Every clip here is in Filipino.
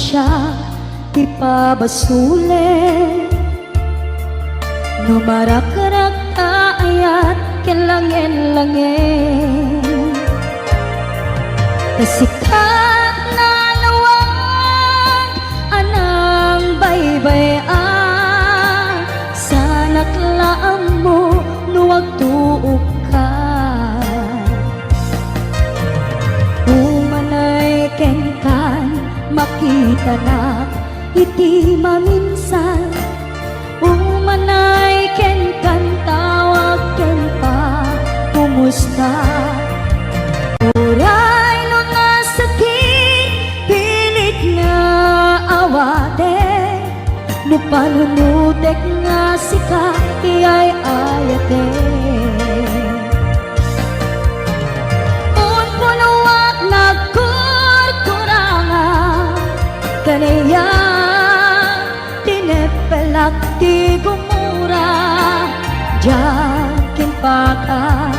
siya ipabasule, numarakarag ayat kelangin-langin, kasikat na lawag anang baybayan, sa naklaan mo nuwag tuog ka. Umanay kenkan makita na iti maminsan, umanay kenkan tawag ken pa kumusta. Uray no nasakit pilit nga awate, no panunutek nga sika iyay ayate. Un punuak nagkurkuranga kanaya tinepelak ti gumura, jakin paka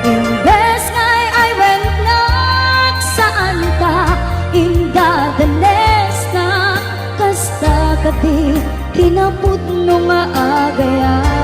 imbes ngay ay went nagsaan ka inda danes na kasta kati kinaput no maagayan.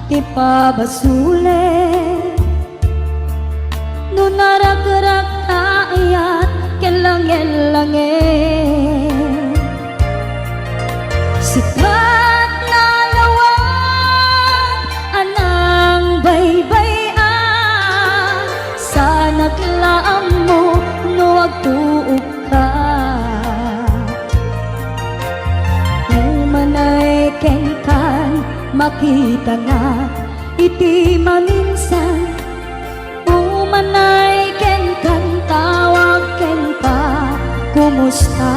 Ipabasule, no naragrak ayat kelangin-langin, sikat na lawag anang baybayan, sa naglaam mo nuwag tuog ka. Umanay kenkan makita na iti maminsan, umanay ken kan tawag ken pa kumusta.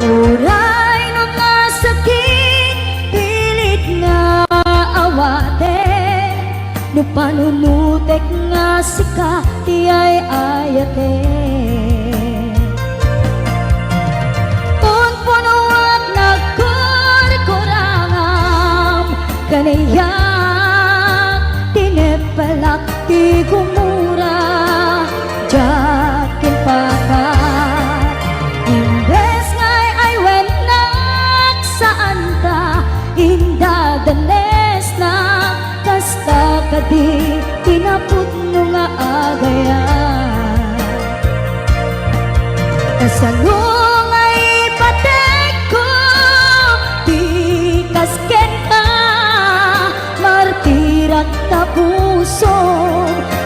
Uray no nasakit pilit nga awate, no panunutek nga sika iyay ayate. Un punuat nagkurkurangam kanaya tinepelak ti gumura, jakin paka imbes ngay ay went nagsaan ka inda danes na kasta kadi tinaput no nga agayan. Kasano ngay patek ko ti kasken ka martirak tapuso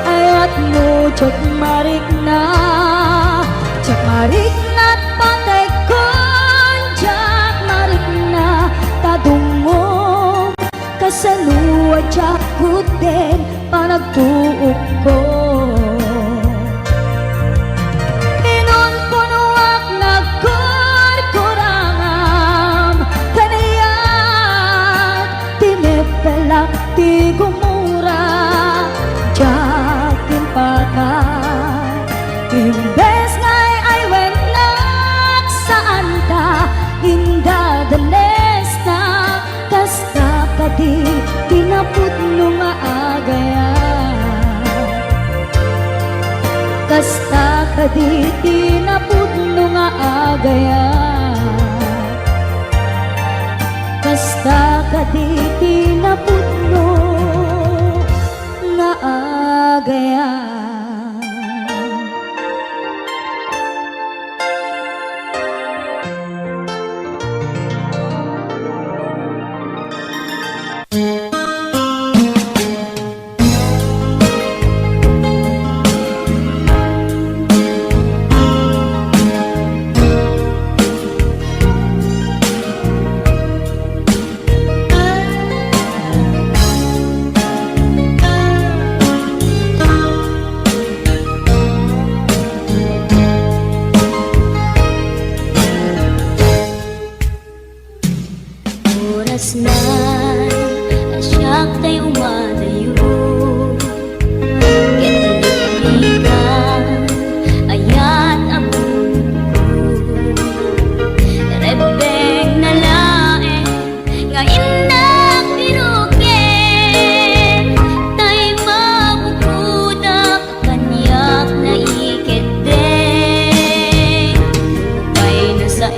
ayat mo jok marik na patay kon jak marik na tadungom kasaluwa jak kuten panagtuog ko. Inon punuak nagkurkurangam kanayat tinepelak ti gumura, jakin paka imbes ngay ay went nagsaan ka inda danes na kasta kadi tinaput no maagayan. Kasta kadi tinaput no maagayan. Kasta kadi tinaput no maagayan. kasnan asyak tay umadayo ket ligan ayat abun rebeng na laeng nga indak biruken tay mabukudak kanyak na iketeng lupay na sa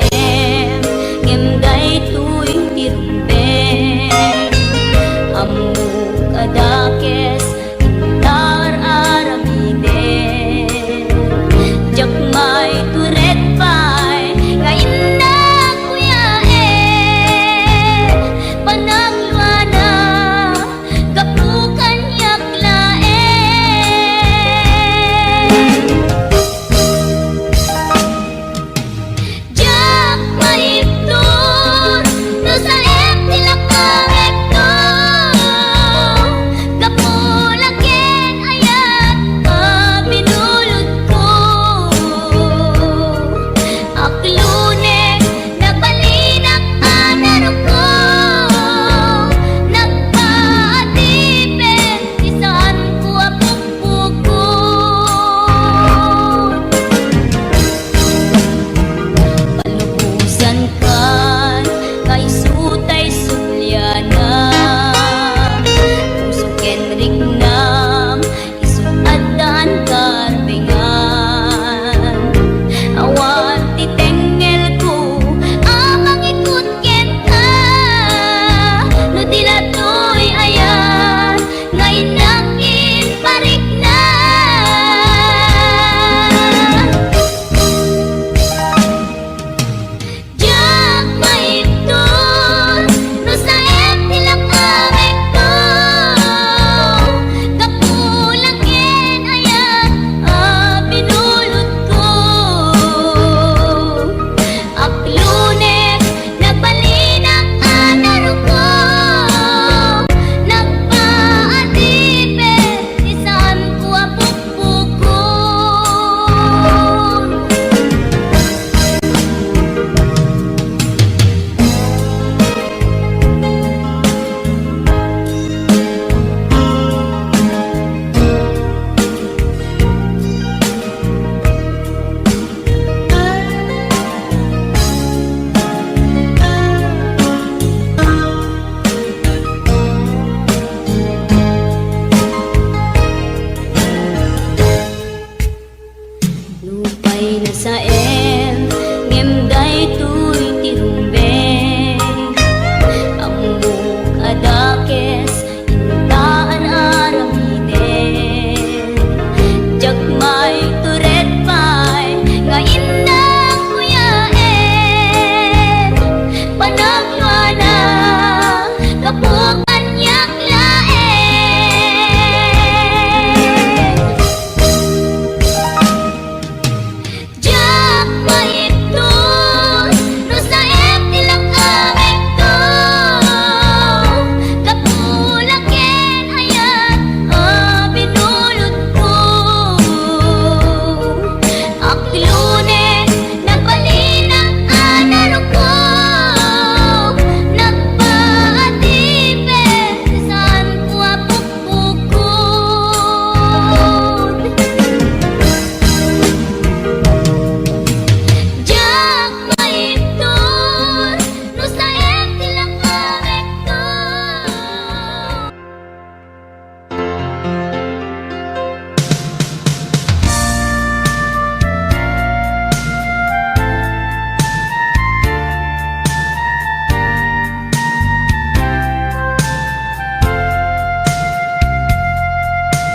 ngemday tuy tirumbeng amuk adakes intar aramiden jakmay turet pay nga indak kuyaen panangluana kapukan yaklaen jak maiptur no sa tilakawekto kapulaken ayat binulod ko aklunek nabalinak anarok ko nagpaatipin isaan ko apukpukon palubusan kan kay sutay sulyana puso kenrik nam isuadan karbengan awan titengel ko amang ikut kenta no dilatoy ayan ngayon nangin parik na jak maiptur no sa tilakawekto kapulaken ayat binulod ko aklunek nabalinak anarok ko nagpaatipin isaan ko apukpukon lupay na sa ngemday tuy tirumbeng amuk adakes intaan aramiden jakmay turet pay nga indak kuyaen panagluana kapukan yaklaen jak maiptur no sa tilakawekto kapulaken ayat binulod ko aklunek nabalinak anarok ko nagpaatipin isaan ko apukpukon jak maiptur no sa tilakawekto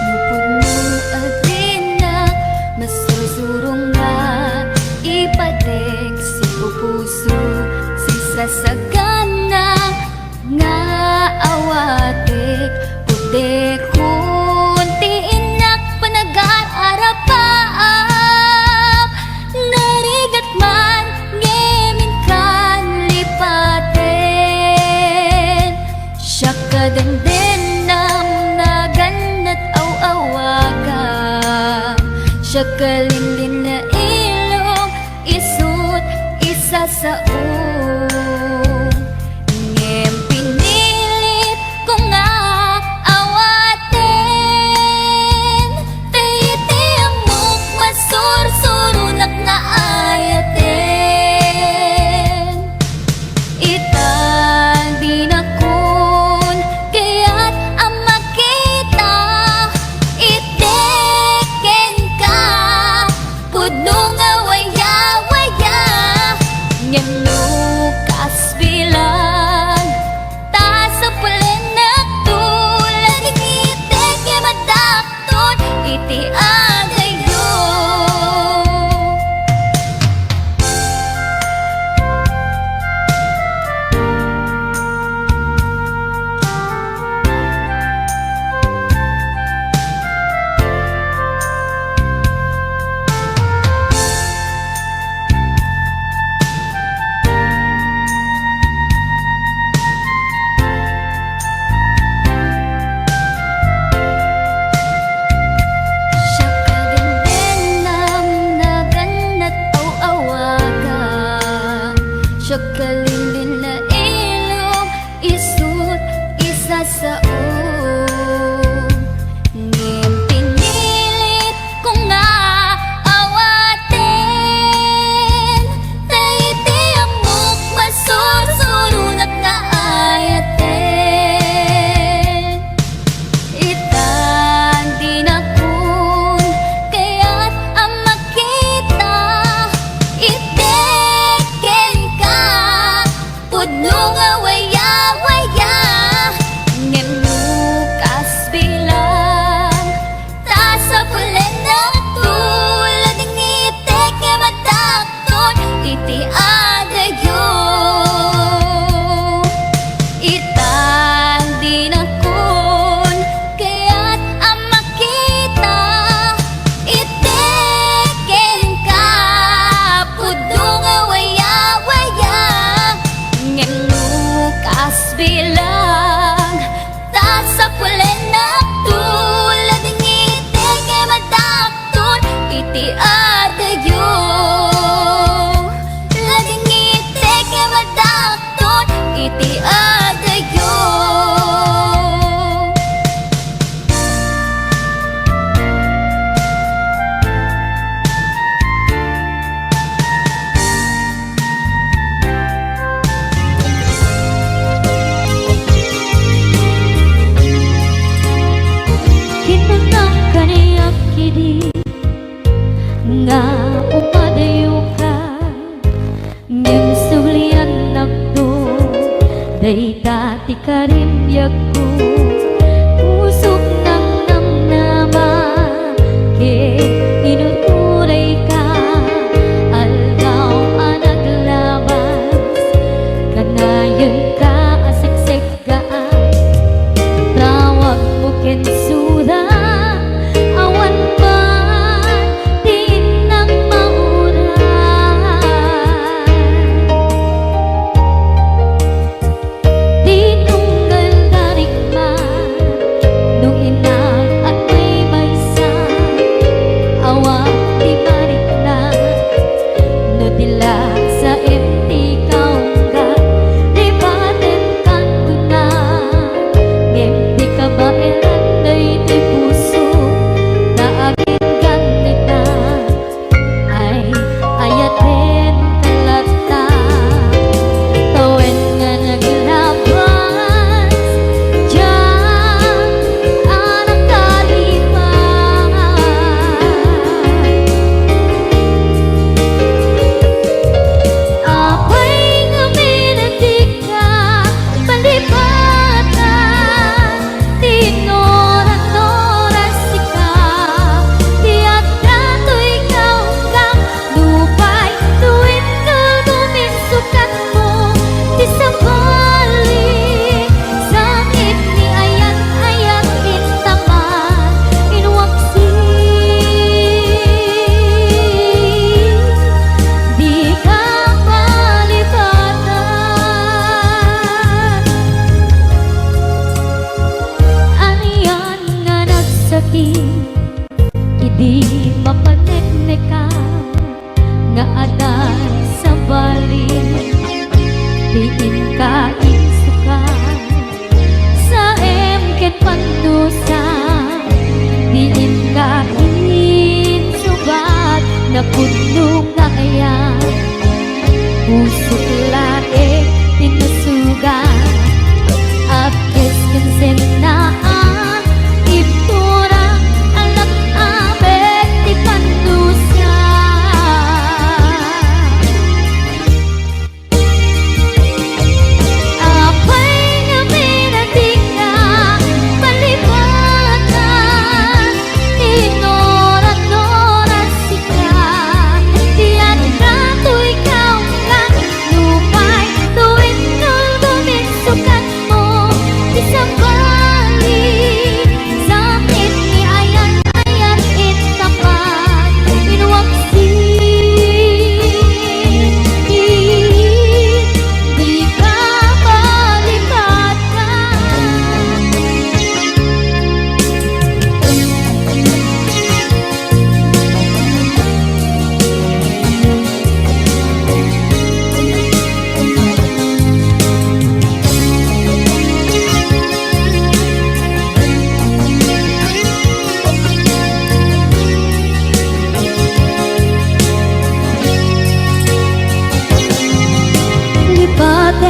Lupod mo adina masursurong nga ipatek si pupuso si sasagana nga awatek putek kunti inak panag-aarapaap narigat man ngemin kan lipaten siya kadenden nam naganat aw-awaga siya kalimlim na ilong isut isa sa ngem pagkalilin na ilong isut isa sa ngem pinilit ko nga awatin taiti amok masursurunat na ayatin itan di na kun kaya't ang makita iteken ka pudno nga waya-waya ngem nukas bilang ta sa pulen na tulad ng itek nga matakton iti adayo itan di na kun kaya't ang makita iteken ka pudno nga waya-waya ngem nukas bilang ta sa pulen na tulad ng itek nga matakton iti adayo lading itek nga matakton iti adayo. Kinunang kaniyak kidi nga upadayo ka ngem sulian nakdo day dati ka rin ko pusok ng namnama ke inuturay ka algaw anaglabas kanayon ka asaksek gaan tawag mo kensuda awan man din nang mauran di tunggal dari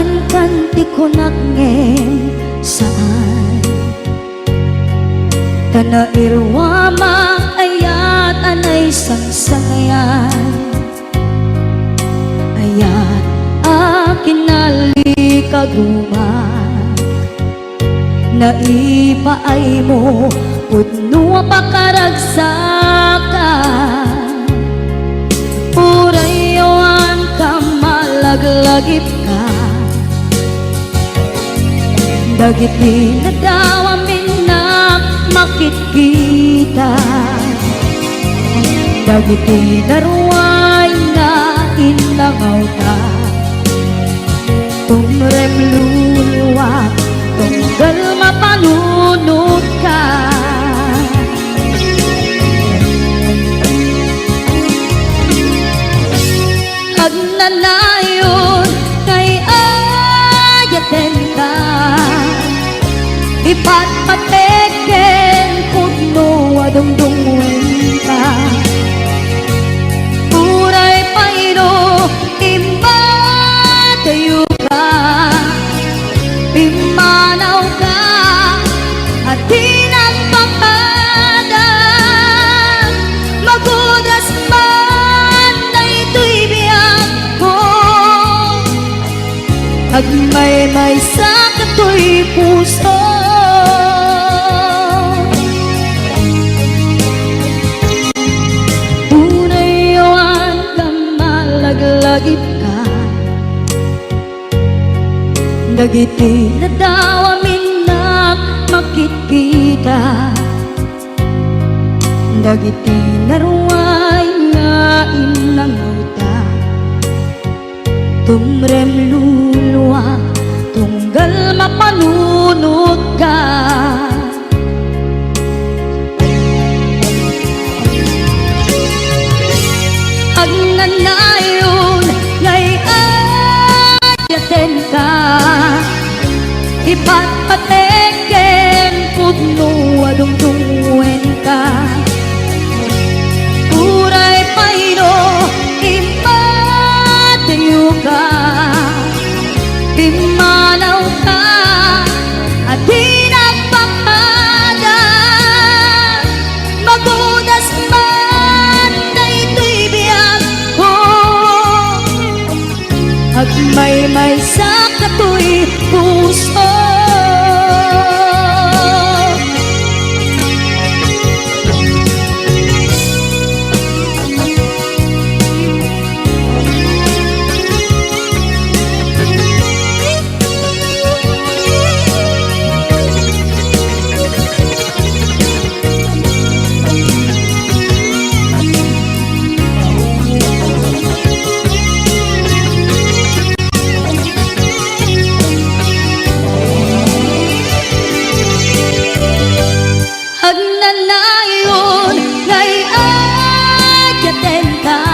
Lipaten kanti kunak ngem saan Tana irwama ayat anay sangsangayan Ayat akin nali kaguman Naipaay mo Udno pakaragsakan Urayawan ka malaglagip ka Dagiti na daw amin na makikita Dagiti na ruway na inlangaw ka Tumrem luluwa Tunggal mapanunod ka Agnanayon kay ayaten ka Ipatpateken pudno adungdungwen ka Puray payno imatayo ka Pimanaw ka at tinagpapadan Magudas man na ito'y biyak ko Agmay-may sa kato'y puso Unayawan ka malaglagip ka Dagiti na daw amin na makikita Dagiti na ruway nga inangaw ta Tumrem luluwa tunggal mapanunod ka Agnanayon ngay ayaten ka Ipatpateken pudno adungdungwen ka Puray payno imatayo ka Pimanaw ka at tinagpapadan Magudas man na ito'y biyak ko Agmay-may sa kato'y puso Agnanayon ngay ayaten ka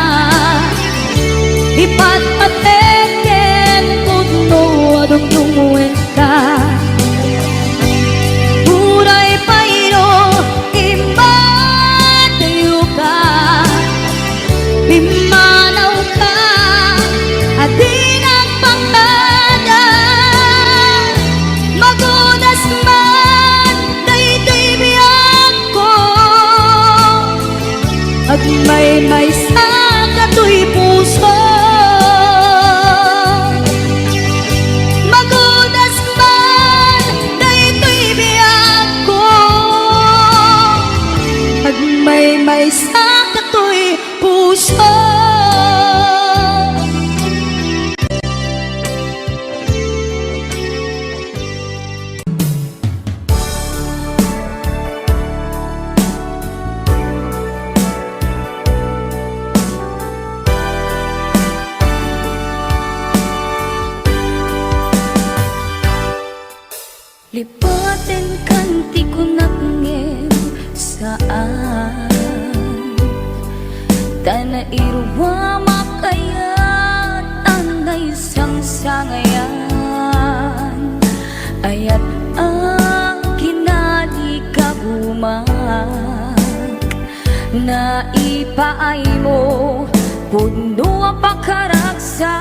Ipatpateken pudno adungdungwen ka Puray payno imatayo ka Pimanaw ka at tinagpapadan Magudas man na ito'y biyak ko Agmay-may sa kato'y puso Magudas man na ito'y biyak ko Agmay-may sa kato'y puso Lipaten kanti kunak ngem saan Tana irwama kayat anay sangsangayan Ayat ang kinali kagumak Naipaay mo puno ang pakaragsakan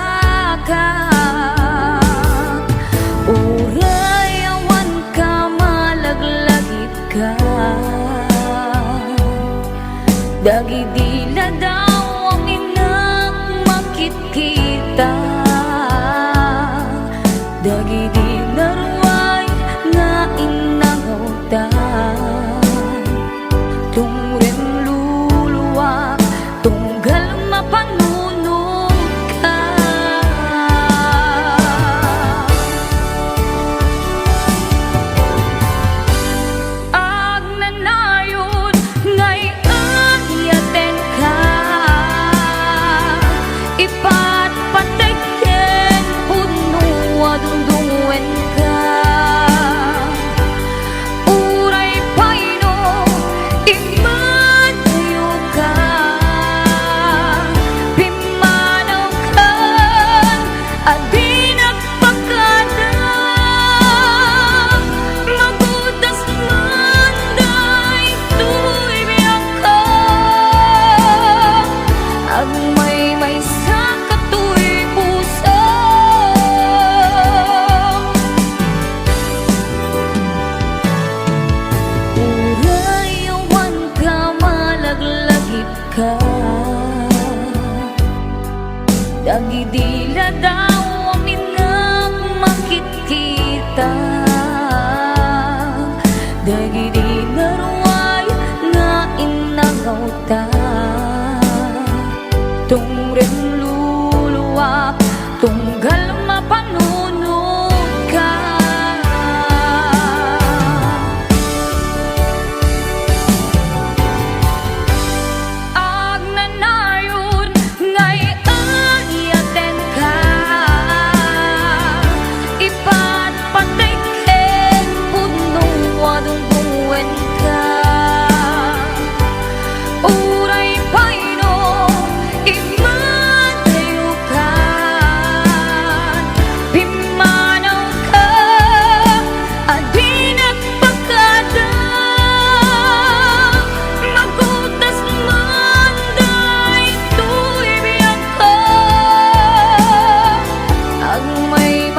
Dagidila daw ang inang makikita, dagidila ruay nga inangauta. Tungrem luluwa, tunggal mapanunod ka. Ag nanayon ngay ayaten ka, ipat pateken puno adungdungen ka. Uray paino imanayo ka, pimanaw ka adi nagpakada. Magudas manday tuy biyak ka, ang may sa katuy puso. Urayawan ka malaglagip ka, dagidila daw ang inang makikita, dagidila ruay nga inangauta. Tungrem luluwa, tunggal mapanunod ka. Ag nanayon ngay ayaten ka, ipat pateken puno adungdungen ka. Uray paino imanayo ka, pimanaw ka adi nagpakada. Magutas manday tuy biyak ka, ang may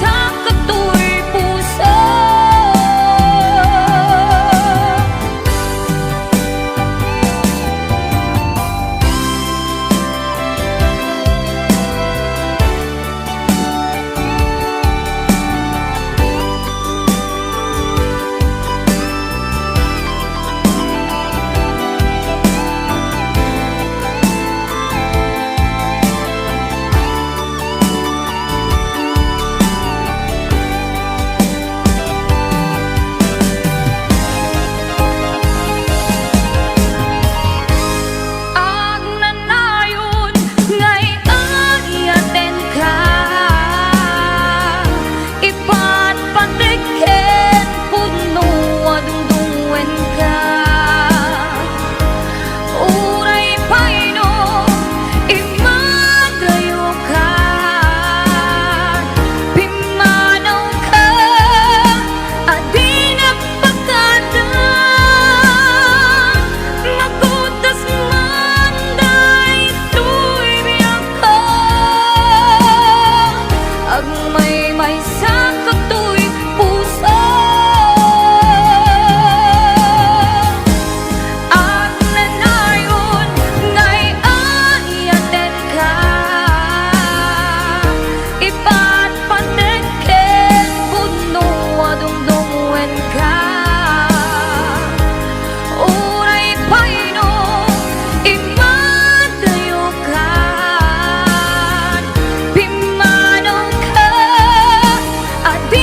sa katuy puso. Ag nanayon ngay ayaten ka, ipat pateken puno adungdungen ka. Uray paino imadayo ka, pimanaw ka adi nagpakada. Magutas manday tuy biyak ka, ang may sa katuy puso. Ag nanayon ngay ayaten ka, ipat pateken puno adungdungen ka. Uray paino imadayo ka, pimanaw ka adi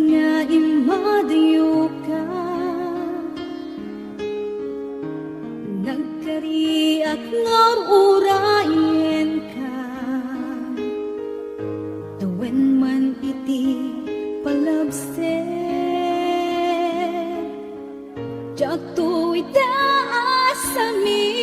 nga imadayo ka, nagkariak nga urayen ka, tawen man iti palabser, jak tu itaas sa mi.